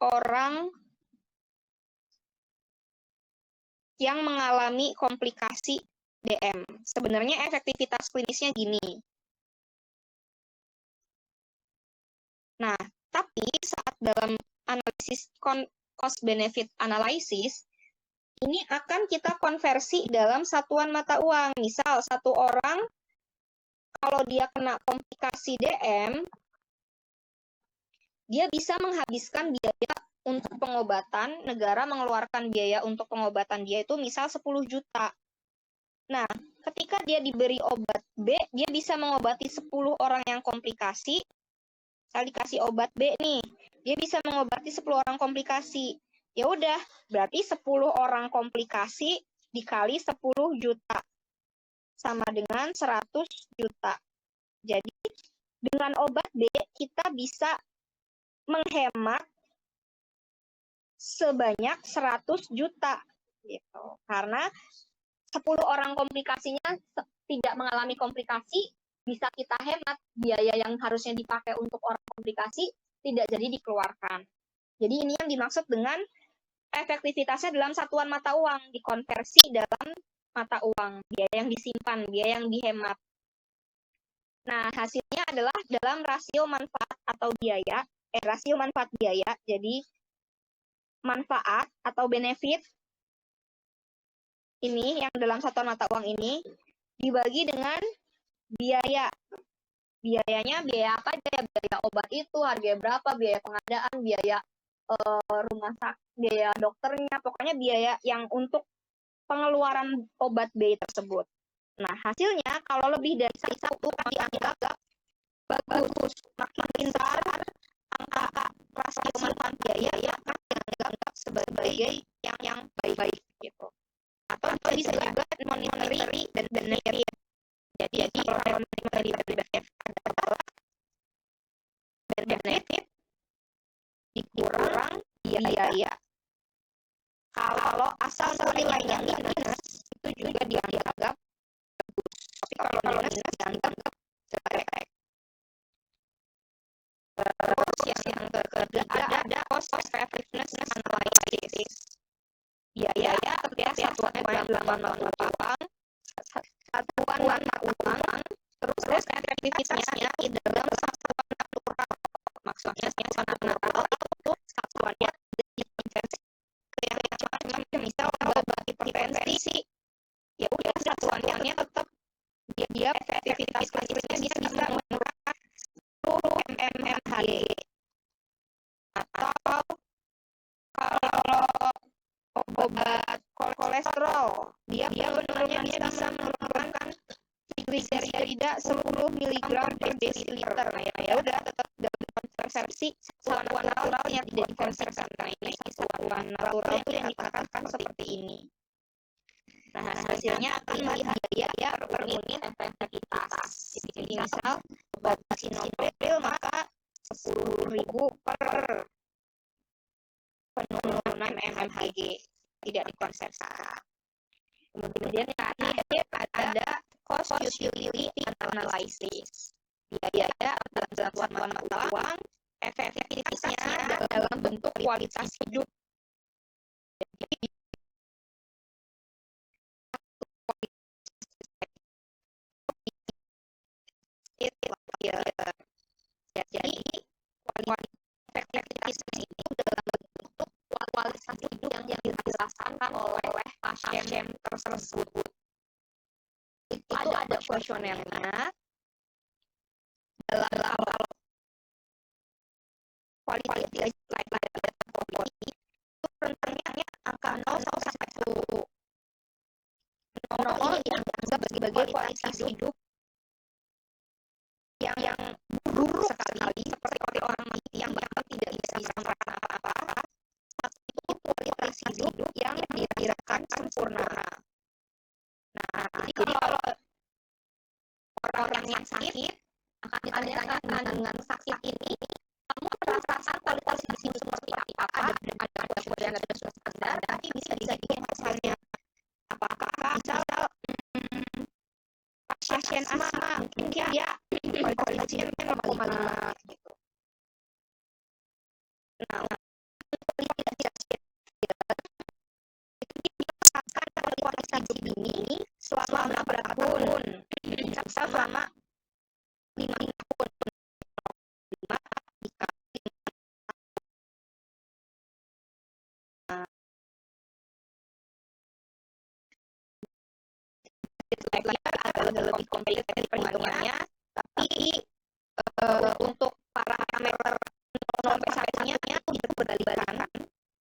orang yang mengalami komplikasi DM. Sebenarnya efektivitas klinisnya gini. Nah, tapi saat dalam analisis cost benefit analysis, ini akan kita konversi dalam satuan mata uang. Misal, satu orang kalau dia kena komplikasi DM, dia bisa menghabiskan biaya untuk pengobatan, negara mengeluarkan biaya untuk pengobatan dia itu misal 10 juta. Nah, ketika dia diberi obat B, dia bisa mengobati 10 orang yang komplikasi. Kalau dikasih obat B nih, dia bisa mengobati 10 orang komplikasi. Ya udah, berarti 10 orang komplikasi dikali 10 juta. Sama dengan 100 juta. Jadi, dengan obat B, kita bisa menghemat sebanyak 100 juta gitu. Karena 10 orang komplikasinya tidak mengalami komplikasi, bisa kita hemat biaya yang harusnya dipakai untuk orang komplikasi tidak jadi dikeluarkan. Jadi ini yang dimaksud dengan efektivitasnya dalam satuan mata uang, dikonversi dalam mata uang, biaya yang disimpan, biaya yang dihemat. Nah, hasilnya adalah dalam rasio manfaat atau biaya, rasio manfaat biaya, jadi manfaat atau benefit ini yang dalam satuan mata uang ini dibagi dengan biaya. Biayanya biaya apa aja? Biaya obat itu harganya berapa, biaya pengadaan, biaya rumah sakit, biaya dokternya, pokoknya biaya yang untuk pengeluaran obat B tersebut. Nah, hasilnya kalau lebih dari satu kan dianggap bagus, makin besar angka rasio manfaat biaya ya kan dianggap sebagai yang baik gitu. Atau bisa juga monetary dan benefit. Jadi kalau monetary dan benefit adalah benefit dikurang biaya. Kalau asal nilainya minus itu juga dianggap bagus. Tapi kalau minus dianggap jelek. Terus yang ketiga ada cost effectiveness analysis. Biaya setiap satuan uang, satuan mata uang, terus efektivitasnya di dalam satuan natural. Maksudnya satuan natural itu satuannya dikonversi ke yang macam-macam. Misal obat hipertensi, ya udah satuannya tetap dia efektivitas klinisnya bisa menurunkan 10 mmHg. Atau kalau obat kolesterol, dia benar-benar bisa menurunkan trigliserida 10 mg per desiliter. Ya udah tetap dalam konversi satuan natural yang tidak dikonversikan. Nah, ini satuan natural itu yang dikatakan seperti ini. Nah, hasilnya akan melihat biaya per unit efektivitas. Jadi misal obat sinopril maka 10.000 per penurunan mmHg tidak dikonversikan. Kemudian yang terakhir ada cost utility analysis. Biaya dalam satuan mata uang, efektivitasnya dalam bentuk kualitas hidup. Jadi efektivitas ini dalam bentuk kualitas hidup yang dirasakan oleh pasien tersebut. Itu ada kuesionernya. Dalam hal kualitas itu rentangnya angka 0 sampai 10. 0 yang dianggap sebagai kualitas hidup yang buruk sekali, seperti orang mati yang bahkan tidak bisa merasakan apa-apa. Itu kualitas hidup yang dirasakan sempurna. Nah, jadi kalau orang yang sakit akan ditanyakan dengan sakit ini, kamu merasakan kualitas hidup seperti apa? Ada kemudian ada standar, tapi bisa dijadikan misalnya apakah misal pasien asma mungkin dia kualitas hidupnya 0,5 gitu. Nah, kualitas hidup ini selama berapa tahun? Bisa selama 5 tahun. 5 agak lebih kompleks perhitungannya, tapi untuk parameter 0 sampai 1-nya itu bisa dikendalikan.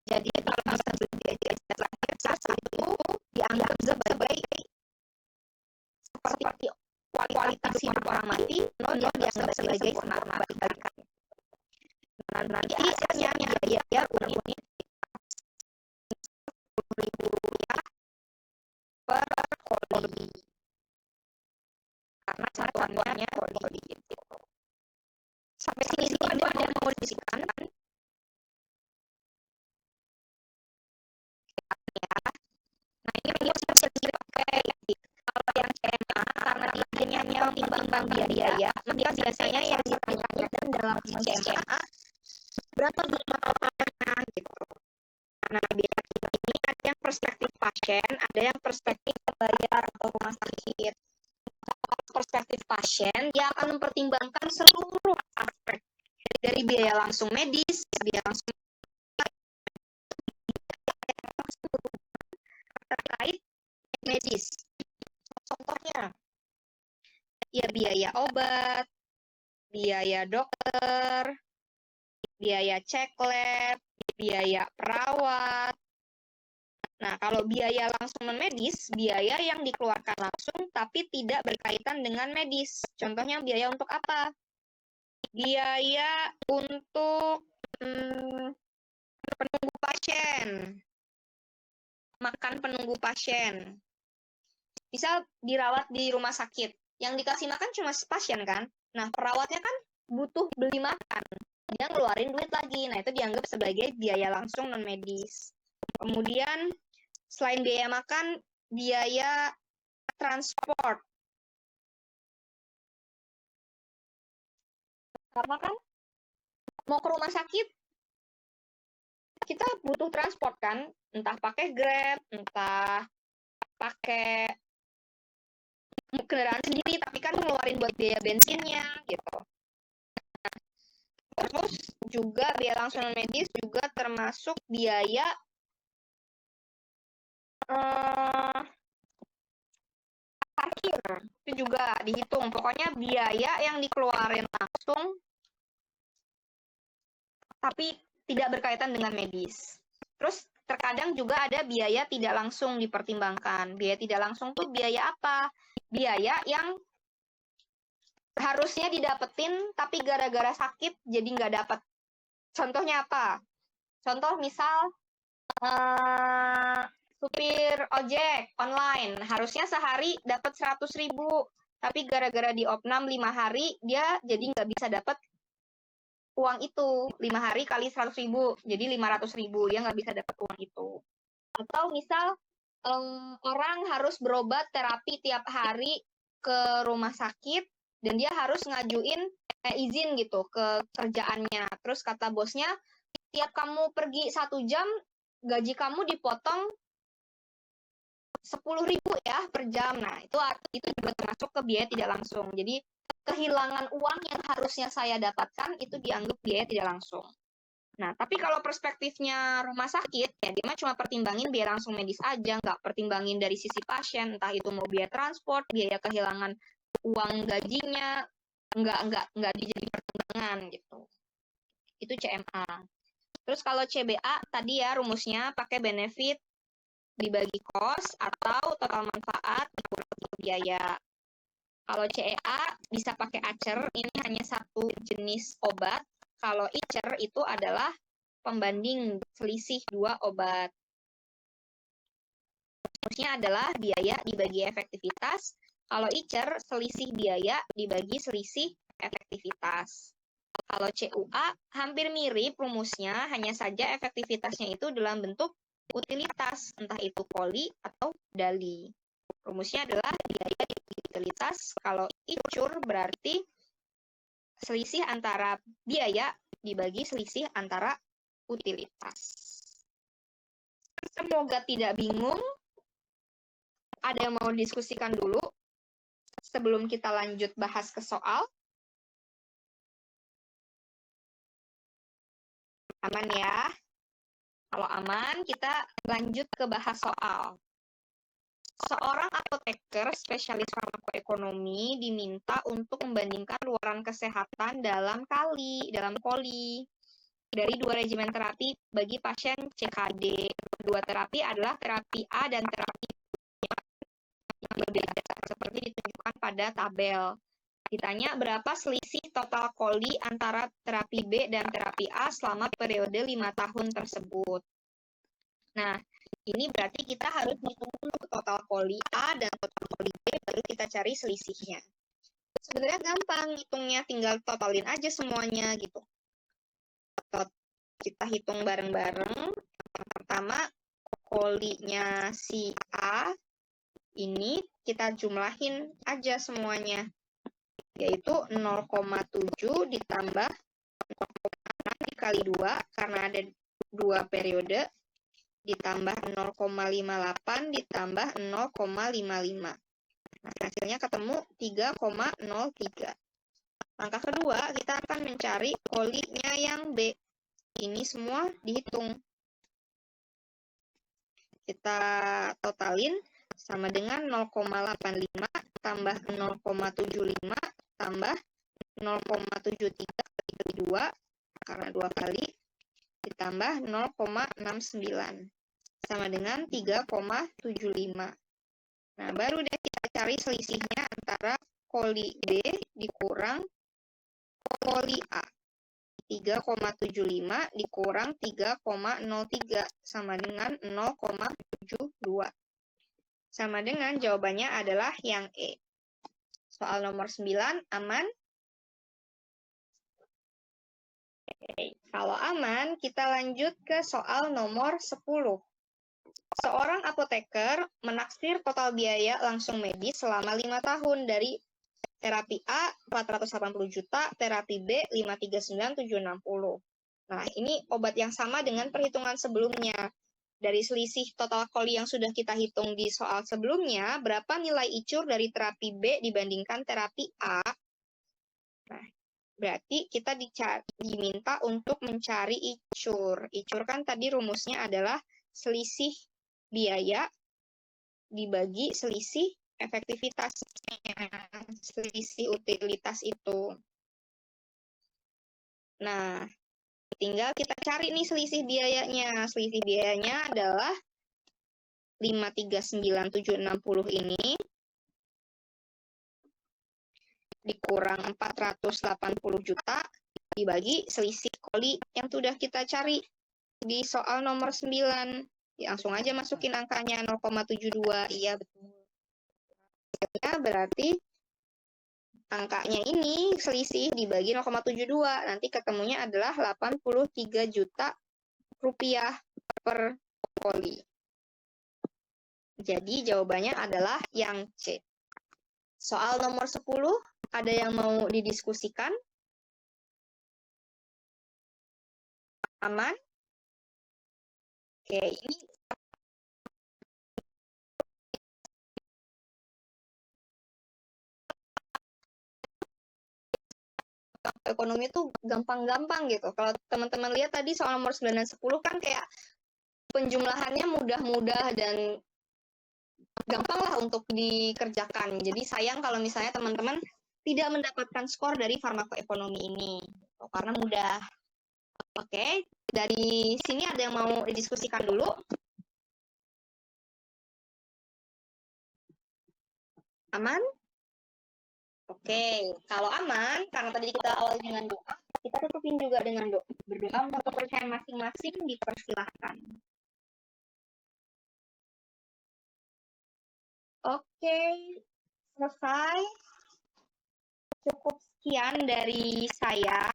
Jadi kalau bisa saat itu dianggap sebagai seperti kualitas hidup orang mati, 0 dianggap sebagai sempurna. Nah, nanti hasilnya biaya unit Rp10.000 per koli. Karena satuannya koli gitu. Sampai sini ada yang mau disikan kan? Ya. Nah, ini bisa dipakai kalau yang CMA karena dia hanya timbang biaya, maka biasanya yang ditanyakan dalam CMA berapa biayanya gitu. Nah, biaya ini ada yang perspektif pasien, ada yang perspektif bayar atau rumah sakit. Perspektif pasien, dia akan mempertimbangkan seluruh aspek dari biaya langsung medis, biaya langsung terkait medis. Contohnya, ya biaya obat, biaya dokter, biaya cek lab, biaya perawat. Nah, kalau biaya langsung non-medis, biaya yang dikeluarkan langsung tapi tidak berkaitan dengan medis. Contohnya biaya untuk apa? Biaya untuk penunggu pasien, makan penunggu pasien. Misal dirawat di rumah sakit, yang dikasih makan cuma pasien kan? Nah, perawatnya kan butuh beli makan. Dia ngeluarin duit lagi. Nah, itu dianggap sebagai biaya langsung non-medis. Kemudian, selain biaya makan, biaya transport. Karena kan mau ke rumah sakit, kita butuh transport kan? Entah pakai Grab, entah pakai kendaraan sendiri, tapi kan ngeluarin buat biaya bensinnya gitu. Terus juga biaya langsung medis juga termasuk biaya parkir, itu juga dihitung. Pokoknya biaya yang dikeluarin langsung tapi tidak berkaitan dengan medis. Terus terkadang juga ada biaya tidak langsung dipertimbangkan. Biaya tidak langsung tuh biaya apa? Biaya yang harusnya didapetin tapi gara-gara sakit jadi nggak dapet. Contohnya apa? Contoh misal supir ojek online harusnya sehari dapat 100.000, tapi gara-gara di opnam 5 hari dia jadi nggak bisa dapat uang itu. 5 hari kali 100.000 jadi 500.000, dia nggak bisa dapat uang itu. Atau misal orang harus berobat terapi tiap hari ke rumah sakit dan dia harus ngajuin izin gitu ke kerjaannya. Terus kata bosnya, tiap kamu pergi 1 jam gaji kamu dipotong 10.000 ya per jam. Nah, itu juga termasuk ke biaya tidak langsung. Jadi kehilangan uang yang harusnya saya dapatkan itu dianggap biaya tidak langsung. Nah, tapi kalau perspektifnya rumah sakit, ya dia mah cuma pertimbangin biaya langsung medis aja, nggak pertimbangin dari sisi pasien, entah itu mau biaya transport, biaya kehilangan uang gajinya, nggak dijadi pertimbangan gitu. Itu CMA. Terus kalau CBA tadi ya rumusnya pakai benefit dibagi cost atau total manfaat dikurangi biaya. Kalau CEA bisa pakai acer, ini hanya satu jenis obat. Kalau ICER itu adalah pembanding selisih 2 obat. Rumusnya adalah biaya dibagi efektivitas. Kalau ICER, selisih biaya dibagi selisih efektivitas. Kalau CUA, hampir mirip rumusnya, hanya saja efektivitasnya itu dalam bentuk utilitas, entah itu koli atau dali. Rumusnya adalah biaya dibagi utilitas. Kalau ICUR berarti selisih antara biaya dibagi selisih antara utilitas. Semoga tidak bingung. ada yang mau diskusikan dulu sebelum kita lanjut bahas ke soal? Aman ya? Kalau aman, kita lanjut ke bahas soal. Seorang apoteker spesialis farmakoekonomi diminta untuk membandingkan luaran kesehatan dalam koli dari 2 regimen terapi bagi pasien CKD. Kedua terapi adalah terapi A dan terapi yang berbeda, seperti ditunjukkan pada tabel. Ditanya berapa selisih total koli antara terapi B dan terapi A selama periode 5 tahun tersebut. Nah, ini berarti kita harus hitung dulu total koli A dan total koli B, baru kita cari selisihnya. Sebenarnya gampang hitungnya, tinggal totalin aja semuanya gitu. Kita hitung bareng-bareng. Yang pertama, kolinya si A, ini kita jumlahin aja semuanya, yaitu 0,7 ditambah 0,6 dikali 2, karena ada 2 periode, ditambah 0,58 ditambah 0,55. Nah, hasilnya ketemu 3,03. Langkah kedua, kita akan mencari kolinya yang B. Ini semua dihitung. Kita totalin sama dengan 0,85 tambah 0,75 tambah 0,73 kali 2, karena 2 kali, ditambah 0,69 sama dengan 3,75. Nah, baru deh kita cari selisihnya antara koli B dikurang koli A. 3,75 dikurang 3,03 sama dengan 0,72. Sama dengan jawabannya adalah yang E. Soal nomor 9 aman? Oke, kalau aman, kita lanjut ke soal nomor 10. Seorang apoteker menaksir total biaya langsung medis selama 5 tahun dari terapi A 480 juta, terapi B 539.760. Nah, ini obat yang sama dengan perhitungan sebelumnya. Dari selisih total koli yang sudah kita hitung di soal sebelumnya, berapa nilai icur dari terapi B dibandingkan terapi A? Nah, berarti kita diminta untuk mencari icur. Icur kan tadi rumusnya adalah selisih biaya dibagi selisih efektivitasnya, selisih utilitas itu. Nah, tinggal kita cari nih selisih biayanya. Selisih biayanya adalah 539.760 ini dikurang 480 juta dibagi selisih koli yang sudah kita cari di soal nomor 9. Ya, langsung aja masukin angkanya 0,72. Iya, betul. Ya, berarti angkanya ini selisih dibagi 0,72. Nanti ketemunya adalah 83 juta rupiah per koli. Jadi jawabannya adalah yang C. Soal nomor 10, ada yang mau didiskusikan? Aman? Oke, ini ekonomi itu gampang-gampang gitu. Kalau teman-teman lihat tadi soal nomor 9 dan 10 kan kayak penjumlahannya mudah-mudah dan gampang lah untuk dikerjakan. Jadi sayang kalau misalnya teman-teman tidak mendapatkan skor dari farmakoekonomi ini, karena mudah. Oke, dari sini ada yang mau didiskusikan dulu? Aman? Oke, kalau aman, karena tadi kita awali dengan doa, kita tutupin juga dengan doa. Berdoa untuk kepercayaan masing-masing, dipersilahkan. Oke, selesai. Cukup sekian dari saya.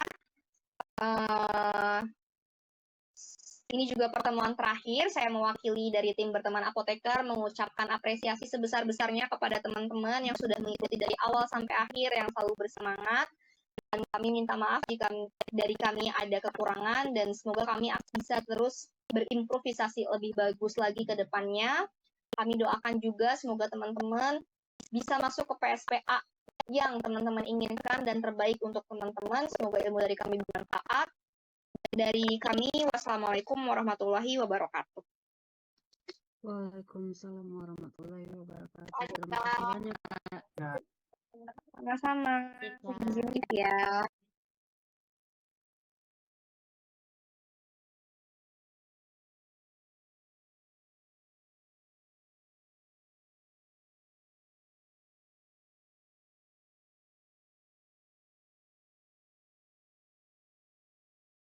Ini juga pertemuan terakhir. Saya mewakili dari tim berteman apoteker mengucapkan apresiasi sebesar-besarnya kepada teman-teman yang sudah mengikuti dari awal sampai akhir, yang selalu bersemangat. Dan kami minta maaf jika dari kami ada kekurangan, dan semoga kami bisa terus berimprovisasi lebih bagus lagi ke depannya. Kami doakan juga semoga teman-teman bisa masuk ke PSPA yang teman-teman inginkan dan terbaik untuk teman-teman. Semoga ilmu dari kami bermanfaat. Dari kami, wassalamualaikum warahmatullahi wabarakatuh. Waalaikumsalam warahmatullahi wabarakatuh. Terima kasih banyak, Kak. Sama-sama. Izin ya.